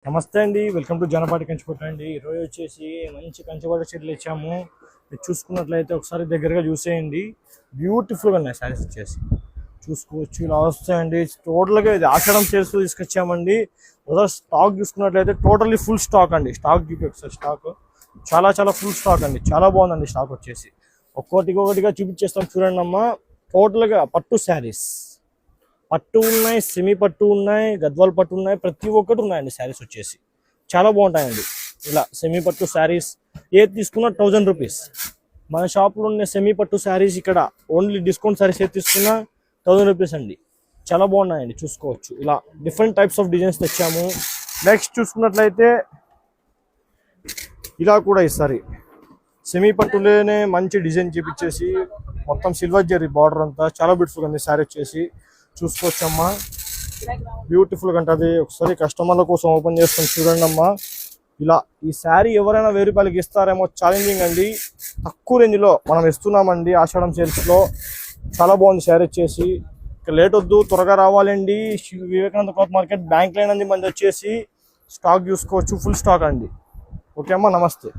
నమస్తే అండి, welcome to Janapati కంచిపట్టు అండి. ఈరోజు వచ్చేసి మంచి కంచిపట్టు చీరలు ఇచ్చాము. మీరు చూసుకున్నట్లయితే ఒకసారి దగ్గరగా చూసేయండి. బ్యూటిఫుల్గా ఉన్నాయి శారీస్ వచ్చేసి చూసుకోవచ్చు. ఇలా వస్తాయండి. టోటల్గా ఇది ఆషాఢం సేల్స్ తీసుకొచ్చామండి. ఒకసారి స్టాక్ చూసుకున్నట్లయితే టోటల్లీ ఫుల్ స్టాక్ అండి. స్టాక్ చూపి ఒకసారి స్టాక్ చాలా ఫుల్ స్టాక్ అండి. చాలా బాగుందండి స్టాక్ వచ్చేసి. ఒక్కొక్కటిగా చూపించేస్తాం చూడండి అమ్మా. టోటల్గా పట్టు శారీస్, పట్టు ఉన్నాయి, సెమీ పట్టు ఉన్నాయి, గద్వాల్ పట్టు ఉన్నాయి, ప్రతి ఒక్కటి ఉన్నాయండి శారీస్ వచ్చేసి. చాలా బాగుంటాయండి. ఇలా సెమీ పట్టు శారీస్ ఏది తీసుకున్నా 1000 రూపీస్. మన షాప్లో ఉన్న సెమీ పట్టు శారీస్ ఇక్కడ ఓన్లీ డిస్కౌంట్ శారీస్ ఏది తీసుకున్నా 1000 రూపీస్ అండి. చాలా బాగున్నాయండి, చూసుకోవచ్చు. ఇలా డిఫరెంట్ టైప్స్ ఆఫ్ డిజైన్స్ తెచ్చాము. నెక్స్ట్ చూసుకున్నట్లయితే ఇలా కూడా ఈసారి సెమీ పట్టులోనే మంచి డిజైన్ చూపించేసి మొత్తం సిల్వర్ జరీ బార్డర్ అంతా చాలా బ్యూటిఫుల్ ఉంది శారీ వచ్చేసి. చూసుకోవచ్చమ్మా, బ్యూటిఫుల్గా ఉంటుంది. ఒకసారి కస్టమర్ల కోసం ఓపెన్ చేసుకొని చూడండి అమ్మా. ఇలా ఈ శారీ ఎవరైనా 1000 రూపాయలకి ఇస్తారేమో, ఛాలెంజింగ్ అండి. తక్కువ రేంజ్లో మనం ఇస్తున్నామండి ఆషాఢం సేల్స్లో. చాలా బాగుంది శారీ వచ్చేసి. ఇక లేట్ వద్దు, త్వరగా రావాలండి. Vivekananda cloth market bank line అంది మంది వచ్చేసి. స్టాక్ చూసుకోవచ్చు, ఫుల్ స్టాక్ అండి. ఓకే అమ్మా, నమస్తే.